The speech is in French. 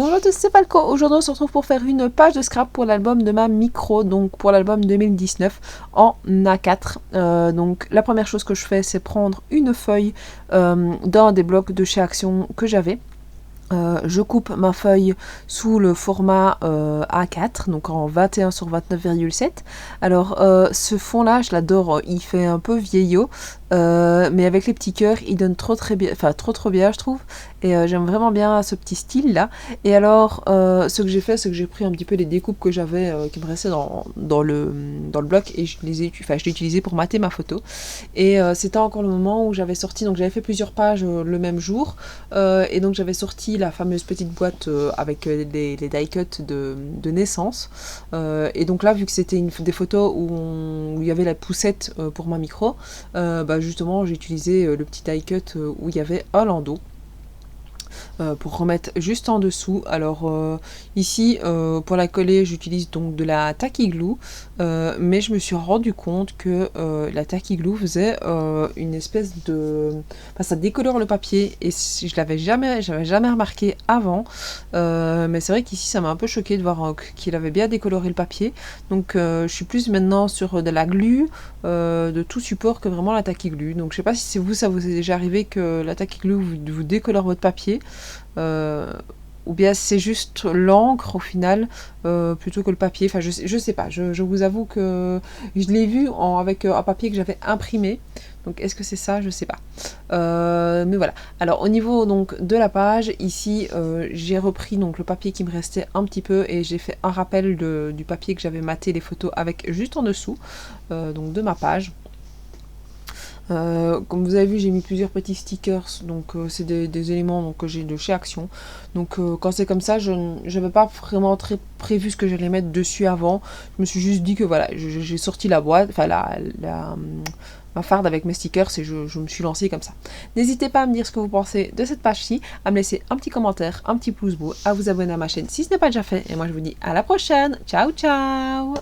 Bonjour à tous, c'est Falco. Aujourd'hui on se retrouve pour faire une page de scrap pour l'album de ma micro, donc pour l'album 2019 en A4. Donc la première chose que je fais, c'est prendre une feuille d'un des blocs de chez Action que j'avais. Je coupe ma feuille sous le format A4, donc en 21 sur 29,7. Alors ce fond là, je l'adore, il fait un peu vieillot, mais avec les petits cœurs, il donne trop bien, enfin trop bien je trouve, et j'aime vraiment bien ce petit style là. Et alors ce que j'ai fait, c'est que j'ai pris un petit peu les découpes que j'avais, qui me restaient dans le bloc, et je l'ai utilisé pour mater ma photo. Et c'était encore le moment où j'avais sorti, donc j'avais fait plusieurs pages le même jour, et donc j'avais sorti la fameuse petite boîte avec les die cuts de naissance, et donc là vu que c'était des photos où il y avait la poussette pour ma micro, justement j'ai utilisé le petit die cut où il y avait un landau. Pour remettre juste en dessous. Alors ici pour la coller j'utilise donc de la tacky glue, mais je me suis rendu compte que la tacky glue faisait une espèce de... Enfin, ça décolore le papier, et j'avais jamais remarqué avant, mais c'est vrai qu'ici ça m'a un peu choqué de voir qu'il avait bien décoloré le papier. Donc je suis plus maintenant sur de la glue de tout support que vraiment la tacky glue. Donc je sais pas si c'est vous, ça vous est déjà arrivé que la tacky glue vous décolore votre papier, ou bien c'est juste l'encre au final plutôt que le papier. Enfin je sais pas, je vous avoue que je l'ai vu avec un papier que j'avais imprimé, donc est-ce que c'est ça, je sais pas, mais voilà. Alors au niveau donc de la page ici, j'ai repris donc le papier qui me restait un petit peu, et j'ai fait un rappel du papier que j'avais maté les photos avec juste en dessous donc de ma page. Comme vous avez vu, j'ai mis plusieurs petits stickers, donc c'est des éléments donc, que j'ai de chez Action. Donc quand c'est comme ça, je n'avais pas vraiment prévu ce que j'allais mettre dessus avant. Je me suis juste dit que voilà, j'ai sorti la boîte, enfin ma farde avec mes stickers, et je me suis lancée comme ça. N'hésitez pas à me dire ce que vous pensez de cette page-ci, à me laisser un petit commentaire, un petit pouce bleu, à vous abonner à ma chaîne si ce n'est pas déjà fait, et moi je vous dis à la prochaine. Ciao ciao.